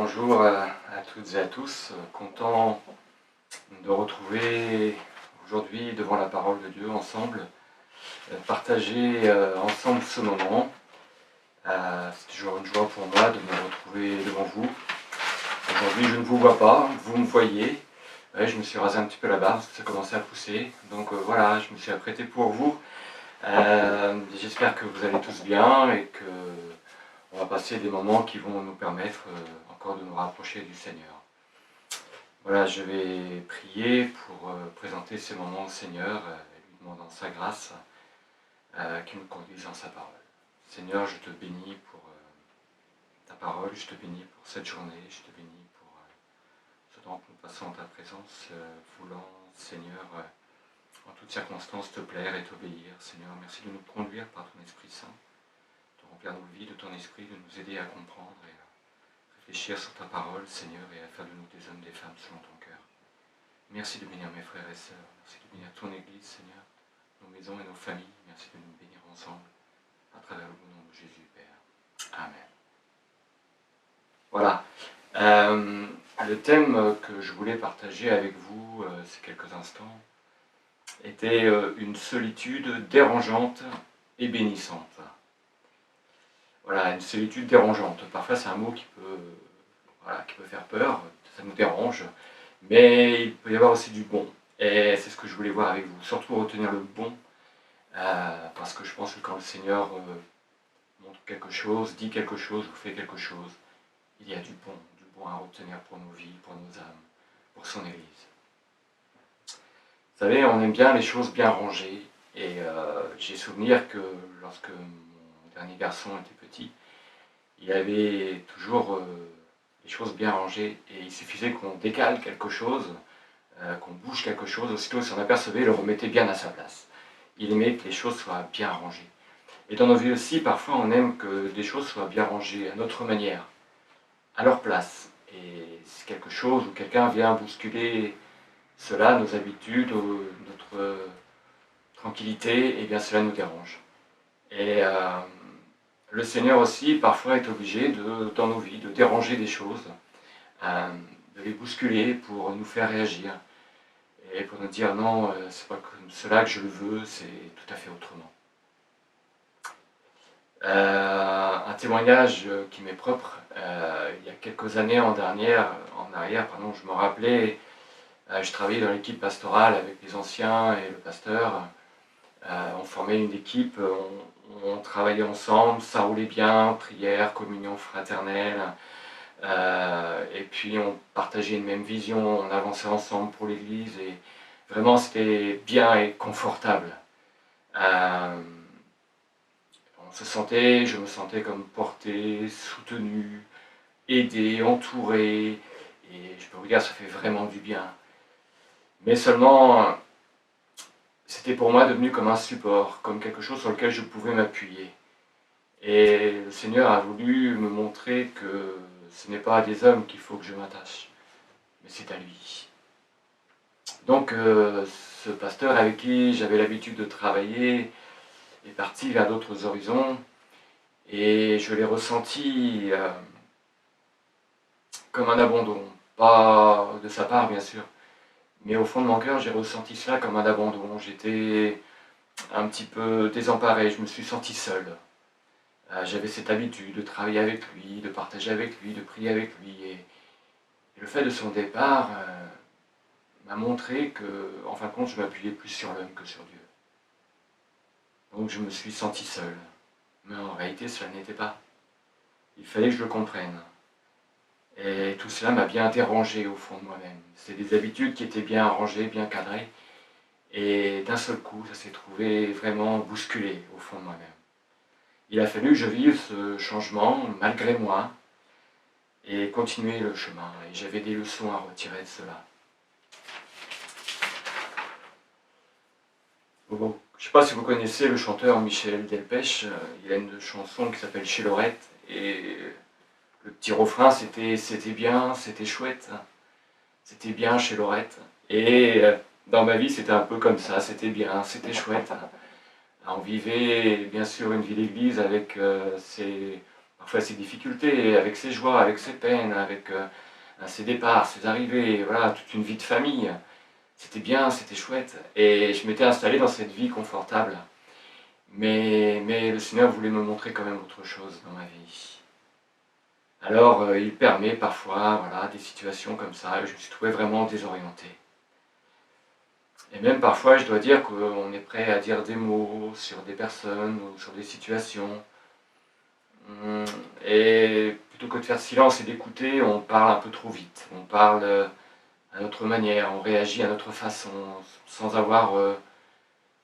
bonjour à toutes et à tous. Content de retrouver aujourd'hui devant la parole de Dieu ensemble, partager ensemble ce moment. C'est toujours une joie pour moi de me retrouver devant vous. Aujourd'hui, je ne vous vois pas, vous me voyez. Ouais, je me suis rasé un petit peu la barbe, ça commençait à pousser. Donc voilà, je me suis apprêté pour vous. J'espère que vous allez tous bien et que on va passer des moments qui vont nous permettre encore de nous rapprocher du Seigneur. Voilà, je vais prier pour présenter ces moments au Seigneur, lui demandant sa grâce qui nous conduise dans sa parole. Seigneur, je te bénis pour ta parole, je te bénis pour cette journée, je te bénis pour ce temps que nous passons en ta présence, voulant, Seigneur, en toutes circonstances te plaire et t'obéir. Seigneur, merci de nous conduire par ton Esprit Saint, de remplir nos vies de ton Esprit, de nous aider à comprendre et à réfléchir sur ta parole, Seigneur, et à faire de nous des hommes, des femmes selon ton cœur. Merci de bénir mes frères et sœurs, merci de bénir ton Église, Seigneur, nos maisons et nos familles. Merci de nous bénir ensemble à travers le nom de Jésus, Père. Amen. Voilà. Le thème que je voulais partager avec vous ces quelques instants était une solitude dérangeante et bénissante. Voilà, une solitude dérangeante. Parfois c'est un mot qui peut faire peur, ça nous dérange, mais il peut y avoir aussi du bon. Et c'est ce que je voulais voir avec vous, surtout retenir le bon, parce que je pense que quand le Seigneur montre quelque chose, dit quelque chose ou fait quelque chose, il y a du bon à retenir pour nos vies, pour nos âmes, pour son Église. Vous savez, on aime bien les choses bien rangées, et j'ai souvenir que lorsque mon dernier garçon était petit, il avait toujours les choses bien rangées, et il suffisait qu'on décale quelque chose, qu'on bouge quelque chose, aussitôt il s'en apercevait, il le remettait bien à sa place. Il aimait que les choses soient bien rangées. Et dans nos vies aussi, parfois on aime que des choses soient bien rangées à notre manière, à leur place. Et si quelque chose ou quelqu'un vient bousculer cela, nos habitudes, notre tranquillité, et bien cela nous dérange. Et le Seigneur aussi, parfois, est obligé, dans nos vies, de déranger des choses, de les bousculer pour nous faire réagir, et pour nous dire non, c'est pas comme cela que je le veux, c'est tout à fait autrement. Un témoignage qui m'est propre, il y a quelques années en arrière, je me rappelais, je travaillais dans l'équipe pastorale avec les anciens et le pasteur. On formait une équipe, on travaillait ensemble, ça roulait bien, prière, communion fraternelle, et puis on partageait une même vision, on avançait ensemble pour l'église, et vraiment c'était bien et confortable. Je me sentais comme porté, soutenu, aidé, entouré, et je peux vous dire, ça fait vraiment du bien. Mais seulement, c'était pour moi devenu comme un support, comme quelque chose sur lequel je pouvais m'appuyer. Et le Seigneur a voulu me montrer que ce n'est pas à des hommes qu'il faut que je m'attache, mais c'est à lui. Donc ce pasteur avec qui j'avais l'habitude de travailler est parti vers d'autres horizons, et je l'ai ressenti comme un abandon, pas de sa part bien sûr, mais au fond de mon cœur j'ai ressenti cela comme un abandon. J'étais un petit peu désemparé, je me suis senti seul. J'avais cette habitude de travailler avec lui, de partager avec lui, de prier avec lui, et le fait de son départ m'a montré que, en fin de compte, je m'appuyais plus sur l'homme que sur Dieu. Donc je me suis senti seul. Mais en réalité, cela n'était pas. Il fallait que je le comprenne. Et tout cela m'a bien dérangé au fond de moi-même. C'était des habitudes qui étaient bien rangées, bien cadrées. Et d'un seul coup, ça s'est trouvé vraiment bousculé au fond de moi-même. Il a fallu que je vive ce changement malgré moi et continuer le chemin. Et j'avais des leçons à retirer de cela. Bon, je ne sais pas si vous connaissez le chanteur Michel Delpech. Il a une chanson qui s'appelle Chez Lorette. Et le petit refrain, c'était bien, c'était chouette. C'était bien chez Lorette. Et dans ma vie, c'était un peu comme ça. C'était bien, c'était chouette. On vivait bien sûr une vie d'église avec parfois ses difficultés, avec ses joies, avec ses peines, avec ses départs, ses arrivées, voilà, toute une vie de famille. C'était bien, c'était chouette. Et je m'étais installé dans cette vie confortable. Mais le Seigneur voulait me montrer quand même autre chose dans ma vie. Alors il permet parfois voilà, des situations comme ça, et je me suis trouvé vraiment désorienté. Et même parfois je dois dire qu'on est prêt à dire des mots sur des personnes ou sur des situations. Et plutôt que de faire silence et d'écouter, on parle un peu trop vite. On parle à notre manière, on réagit à notre façon, sans avoir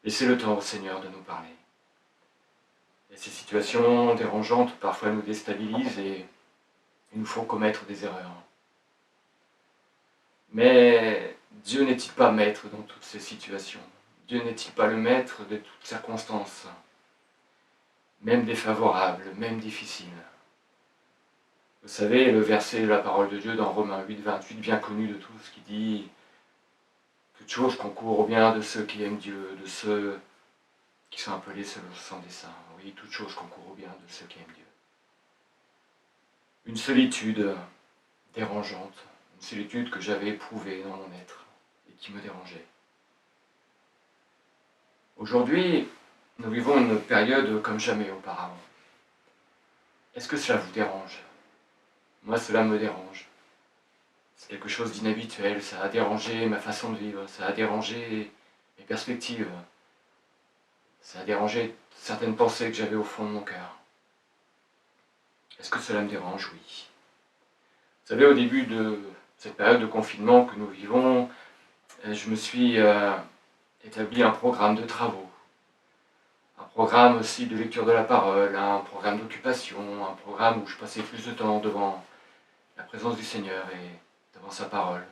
laissé le temps au Seigneur de nous parler. Et ces situations dérangeantes parfois nous déstabilisent et nous font commettre des erreurs. Mais Dieu n'est-il pas maître dans toutes ces situations? Dieu n'est-il pas le maître de toutes circonstances, même défavorables, même difficiles? Vous savez, le verset de la parole de Dieu dans Romains 8, 28, bien connu de tous, qui dit « Toutes choses concourent au bien de ceux qui aiment Dieu, de ceux qui sont appelés selon le sang des saints. » Oui, toutes choses concourent au bien de ceux qui aiment Dieu. Une solitude dérangeante, une solitude que j'avais éprouvée dans mon être et qui me dérangeait. Aujourd'hui, nous vivons une période comme jamais auparavant. Est-ce que cela vous dérange? Moi, cela me dérange. C'est quelque chose d'inhabituel, ça a dérangé ma façon de vivre, ça a dérangé mes perspectives, ça a dérangé certaines pensées que j'avais au fond de mon cœur. Est-ce que cela me dérange? Oui. Vous savez, au début de cette période de confinement que nous vivons, je me suis établi un programme de travaux, un programme aussi de lecture de la parole, un programme d'occupation, un programme où je passais plus de temps devant la présence du Seigneur et devant sa parole,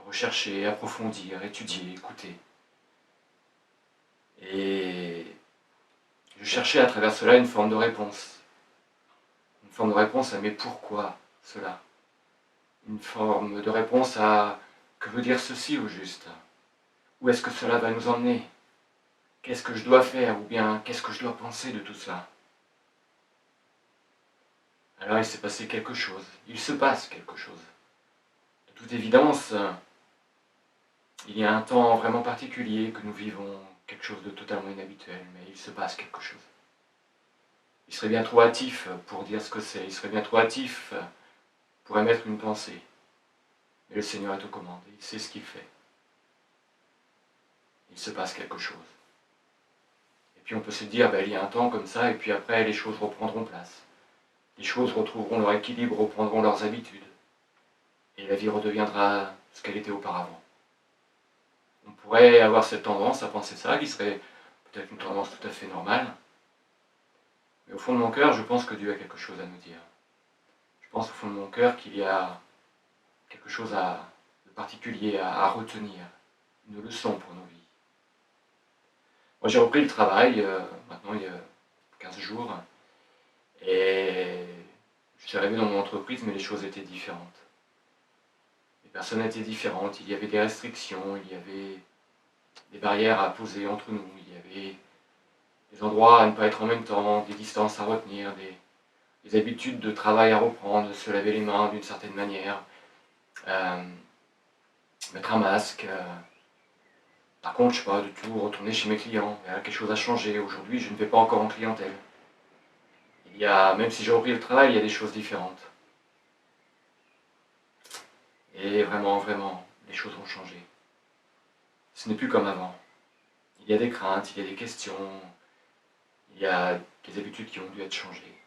rechercher, approfondir, étudier, écouter. Et je cherchais à travers cela une forme de réponse à mes pourquoi cela, une forme de réponse à que veut dire ceci au juste, où est-ce que cela va nous emmener, qu'est-ce que je dois faire ou bien qu'est-ce que je dois penser de tout cela. Alors il s'est passé quelque chose, il se passe quelque chose. De toute évidence, il y a un temps vraiment particulier que nous vivons, quelque chose de totalement inhabituel, mais il se passe quelque chose. Il serait bien trop hâtif pour dire ce que c'est, il serait bien trop hâtif pour émettre une pensée. Mais le Seigneur est aux commandes, il sait ce qu'il fait. Il se passe quelque chose. Et puis on peut se dire, il y a un temps comme ça, et puis après les choses reprendront place. Les choses retrouveront leur équilibre, reprendront leurs habitudes. Et la vie redeviendra ce qu'elle était auparavant. On pourrait avoir cette tendance à penser ça, qui serait peut-être une tendance tout à fait normale. Mais au fond de mon cœur, je pense que Dieu a quelque chose à nous dire. Je pense au fond de mon cœur qu'il y a quelque chose de particulier à retenir, une leçon pour nos vies. Moi j'ai repris le travail, maintenant il y a 15 jours, et je suis arrivé dans mon entreprise, mais les choses étaient différentes. Les personnes étaient différentes, il y avait des restrictions, il y avait des barrières à poser entre nous, il y avait des endroits à ne pas être en même temps, des distances à retenir, des habitudes de travail à reprendre, se laver les mains d'une certaine manière, mettre un masque. Par contre, je ne sais pas du tout retourner chez mes clients. Quelque chose a changé. Aujourd'hui, je ne vais pas encore en clientèle. Même si j'ai repris le travail, il y a des choses différentes. Et vraiment, vraiment, les choses ont changé. Ce n'est plus comme avant. Il y a des craintes, il y a des questions, il y a des habitudes qui ont dû être changées.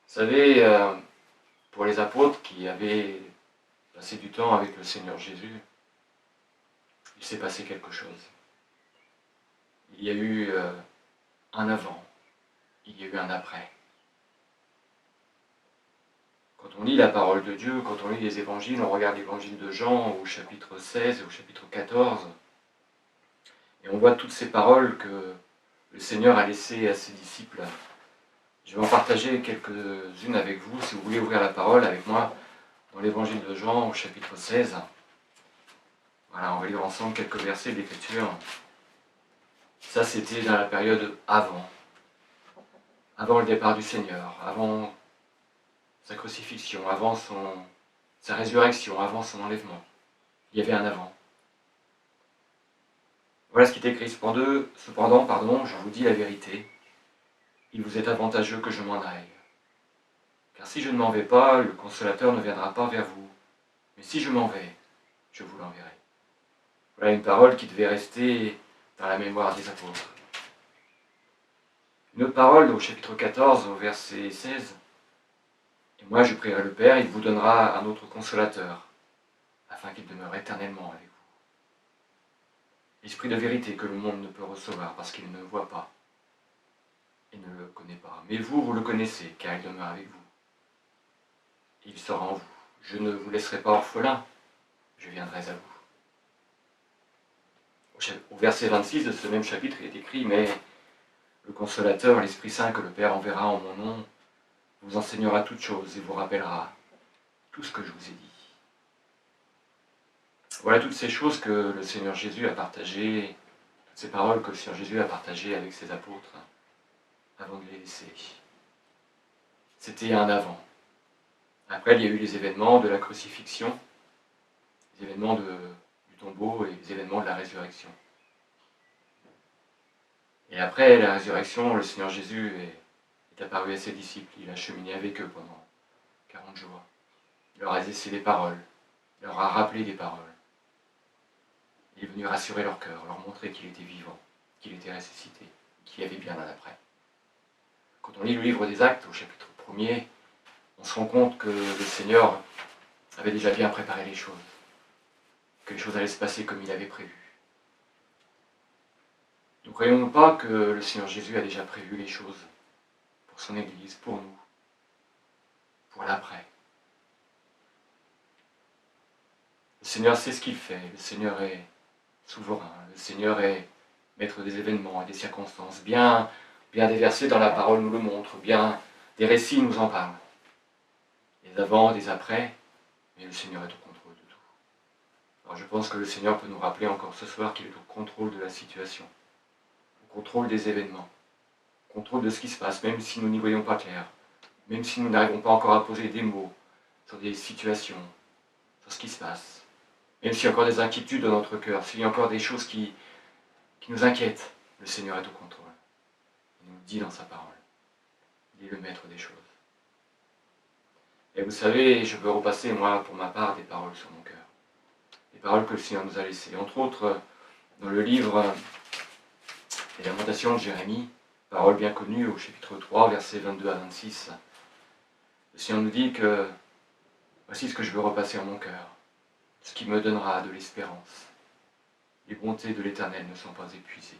Vous savez, pour les apôtres qui avaient passé du temps avec le Seigneur Jésus, il s'est passé quelque chose. Il y a eu un avant, il y a eu un après. Quand on lit la parole de Dieu, quand on lit les évangiles, on regarde l'évangile de Jean au chapitre 16 et au chapitre 14, et on voit toutes ces paroles que le Seigneur a laissées à ses disciples. Je vais en partager quelques-unes avec vous, si vous voulez ouvrir la parole avec moi, dans l'évangile de Jean au chapitre 16. Voilà, on va lire ensemble quelques versets de l'Écriture. Ça, c'était dans la période avant avant le départ du Seigneur, avant sa crucifixion, avant sa résurrection, avant son enlèvement. Il y avait un avant. Voilà ce qui est écrit. Cependant, je vous dis la vérité. Il vous est avantageux que je m'en aille. Car si je ne m'en vais pas, le Consolateur ne viendra pas vers vous. Mais si je m'en vais, je vous l'enverrai. Voilà une parole qui devait rester dans la mémoire des apôtres. Une autre parole au chapitre 14, au verset 16. Et moi je prierai le Père, il vous donnera un autre Consolateur, afin qu'il demeure éternellement avec vous. L'esprit de vérité que le monde ne peut recevoir parce qu'il ne le voit pas et ne le connaît pas. Mais vous, vous le connaissez, car il demeure avec vous. Il sera en vous. Je ne vous laisserai pas orphelin, je viendrai à vous. Au verset 26 de ce même chapitre, il est écrit, mais le Consolateur, l'Esprit Saint que le Père enverra en mon nom, vous enseignera toutes choses et vous rappellera tout ce que je vous ai dit. Voilà toutes ces choses que le Seigneur Jésus a partagées, toutes ces paroles que le Seigneur Jésus a partagées avec ses apôtres avant de les laisser. C'était un avant. Après, il y a eu les événements de la crucifixion, les événements du tombeau et les événements de la résurrection. Et après la résurrection, le Seigneur Jésus est apparu à ses disciples. Il a cheminé avec eux pendant 40 jours. Il leur a laissé des paroles, il leur a rappelé des paroles. Il est venu rassurer leur cœur, leur montrer qu'il était vivant, qu'il était ressuscité, qu'il y avait bien un après. Quand on lit le livre des Actes, au chapitre 1er, on se rend compte que le Seigneur avait déjà bien préparé les choses, que les choses allaient se passer comme il avait prévu. Ne croyons-nous pas que le Seigneur Jésus a déjà prévu les choses pour son Église, pour nous, pour l'après. Le Seigneur sait ce qu'il fait, le Seigneur est souverain, le Seigneur est maître des événements et des circonstances. Bien des versets dans la parole nous le montrent, bien des récits nous en parlent. Des avant, des après, mais le Seigneur est au contrôle de tout. Alors je pense que le Seigneur peut nous rappeler encore ce soir qu'il est au contrôle de la situation, au contrôle des événements, au contrôle de ce qui se passe, même si nous n'y voyons pas clair, même si nous n'arrivons pas encore à poser des mots sur des situations, sur ce qui se passe, même s'il y a encore des inquiétudes dans notre cœur, s'il y a encore des choses qui nous inquiètent, le Seigneur est au contrôle. Il nous le dit dans sa parole. Il est le maître des choses. Et vous savez, je veux repasser, moi, pour ma part, des paroles sur mon cœur. Des paroles que le Seigneur nous a laissées. Entre autres, dans le livre des Lamentations de Jérémie, parole bien connue au chapitre 3, versets 22 à 26, le Seigneur nous dit que voici ce que je veux repasser en mon cœur, ce qui me donnera de l'espérance. Les bontés de l'Éternel ne sont pas épuisées,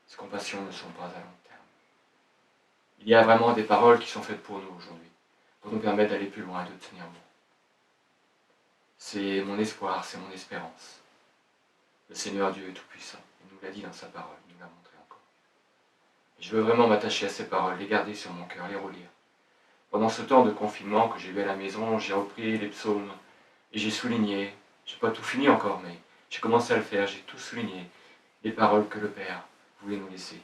ses compassions ne sont pas à long terme. Il y a vraiment des paroles qui sont faites pour nous aujourd'hui, pour nous permettre d'aller plus loin et de tenir bon. C'est mon espoir, c'est mon espérance. Le Seigneur Dieu est tout-puissant, il nous l'a dit dans sa parole, il nous l'a montré encore. Et je veux vraiment m'attacher à ces paroles, les garder sur mon cœur, les relire. Pendant ce temps de confinement que j'ai eu à la maison, j'ai repris les psaumes et j'ai souligné, je n'ai pas tout fini encore, mais j'ai commencé à le faire, j'ai tout souligné, les paroles que le Père voulait nous laisser,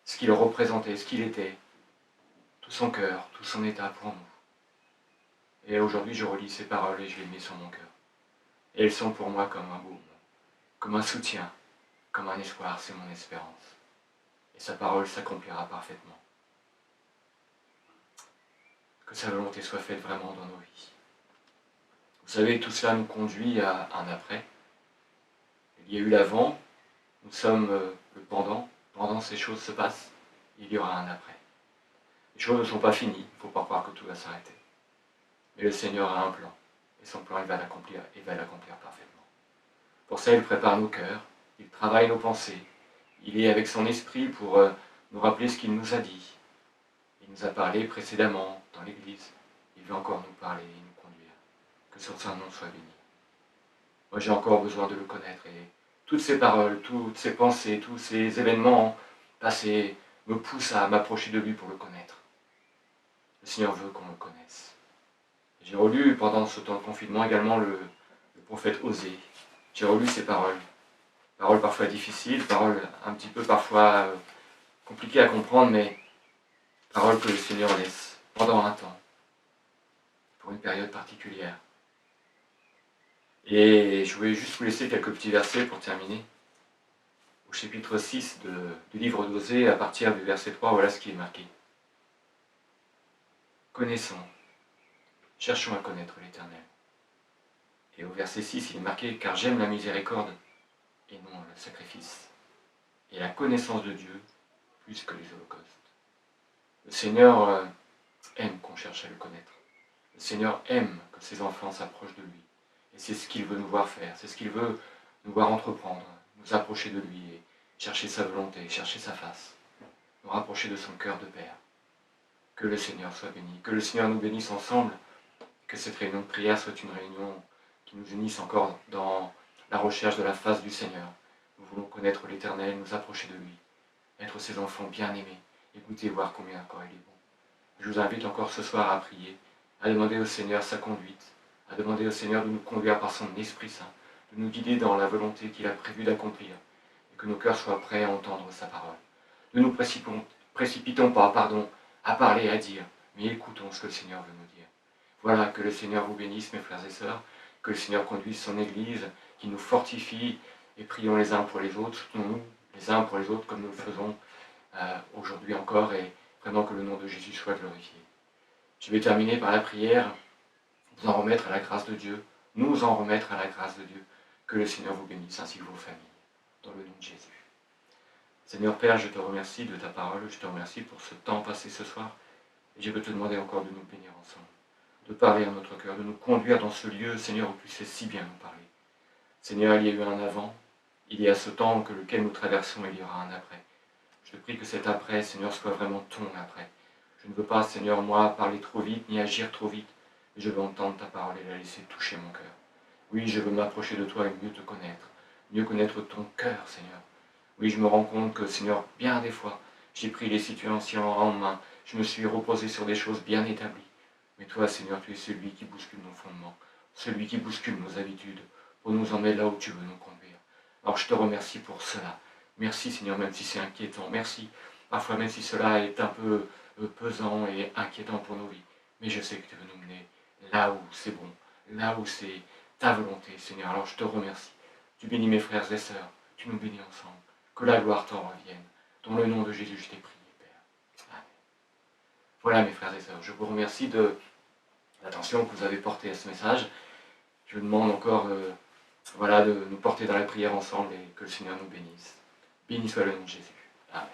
ce qu'il représentait, ce qu'il était, tout son cœur, tout son état pour nous. Et aujourd'hui, je relis ces paroles et je les mets sur mon cœur. Et elles sont pour moi comme un baume, comme un soutien, comme un espoir, c'est mon espérance. Et sa parole s'accomplira parfaitement. Que sa volonté soit faite vraiment dans nos vies. Vous savez, tout cela nous conduit à un après. Il y a eu l'avant, nous sommes le pendant. Pendant ces choses se passent, il y aura un après. Les choses ne sont pas finies, il ne faut pas croire que tout va s'arrêter. Mais le Seigneur a un plan, et son plan, il va l'accomplir parfaitement. Pour ça, il prépare nos cœurs, il travaille nos pensées, il est avec son esprit pour nous rappeler ce qu'il nous a dit. Il nous a parlé précédemment dans l'Église, il veut encore nous parler et nous conduire. Que son nom soit béni. Moi, j'ai encore besoin de le connaître, et toutes ces paroles, toutes ces pensées, tous ces événements passés me poussent à m'approcher de lui pour le connaître. Le Seigneur veut qu'on le connaisse. J'ai relu pendant ce temps de confinement également le prophète Osée. J'ai relu ses paroles. Paroles parfois difficiles, paroles un petit peu parfois compliquées à comprendre, mais Parole que le Seigneur laisse pendant un temps, pour une période particulière. Et je voulais juste vous laisser quelques petits versets pour terminer. Au chapitre 6 du livre d'Osée, à partir du verset 3, voilà ce qui est marqué. Connaissons, cherchons à connaître l'Éternel. Et au verset 6, il est marqué « Car j'aime la miséricorde et non le sacrifice, et la connaissance de Dieu plus que les holocaustes. » Le Seigneur aime qu'on cherche à le connaître. Le Seigneur aime que ses enfants s'approchent de lui. Et c'est ce qu'il veut nous voir faire, c'est ce qu'il veut nous voir entreprendre, nous approcher de lui et chercher sa volonté, chercher sa face, nous rapprocher de son cœur de Père. Que le Seigneur soit béni, que le Seigneur nous bénisse ensemble, que cette réunion de prière soit une réunion qui nous unisse encore dans la recherche de la face du Seigneur. Nous voulons connaître l'Éternel, nous approcher de lui, être ses enfants bien-aimés, écouter, voir combien encore il est bon. Je vous invite encore ce soir à prier, à demander au Seigneur sa conduite, à demander au Seigneur de nous conduire par son Esprit Saint, de nous guider dans la volonté qu'il a prévu d'accomplir, et que nos cœurs soient prêts à entendre sa parole. Ne nous précipitons pas, à parler, à dire, mais écoutons ce que le Seigneur veut nous dire. Voilà, que le Seigneur vous bénisse, mes frères et sœurs, que le Seigneur conduise son Église, qu'il nous fortifie, et prions les uns pour les autres, soutenons-nous les uns pour les autres comme nous le faisons aujourd'hui encore, et vraiment que le nom de Jésus soit glorifié. Je vais terminer par la prière, vous en remettre à la grâce de Dieu, nous en remettre à la grâce de Dieu. Que le Seigneur vous bénisse ainsi que vos familles, dans le nom de Jésus. Seigneur Père, je te remercie de ta parole, je te remercie pour ce temps passé ce soir, et je veux te demander encore de nous bénir ensemble, de parler à notre cœur, de nous conduire dans ce lieu, Seigneur, où tu sais si bien nous parler. Seigneur, il y a eu un avant, il y a ce temps que lequel nous traversons, il y aura un après. Je te prie que cet après, Seigneur, soit vraiment ton après. Je ne veux pas, Seigneur, moi, parler trop vite, ni agir trop vite, mais je veux entendre ta parole et la laisser toucher mon cœur. Oui, je veux m'approcher de toi et mieux connaître ton cœur, Seigneur. Oui, je me rends compte que, Seigneur, bien des fois, j'ai pris les situations en main, je me suis reposé sur des choses bien établies. Mais toi, Seigneur, tu es celui qui bouscule nos fondements, celui qui bouscule nos habitudes, pour nous emmener là où tu veux nous conduire. Alors je te remercie pour cela. Merci, Seigneur, même si c'est inquiétant. Merci, parfois même si cela est un peu pesant et inquiétant pour nos vies. Mais je sais que tu veux nous mener là où c'est bon, là où c'est ta volonté, Seigneur. Alors je te remercie. Tu bénis mes frères et sœurs, tu nous bénis ensemble. Que la gloire t'en revienne. Dans le nom de Jésus, je t'ai prié, Père. Amen. Voilà, mes frères et sœurs, je vous remercie de l'attention que vous avez portée à ce message. Je vous demande encore de nous porter dans la prière ensemble et que le Seigneur nous bénisse. Béni soit le nom de Jésus. Amen.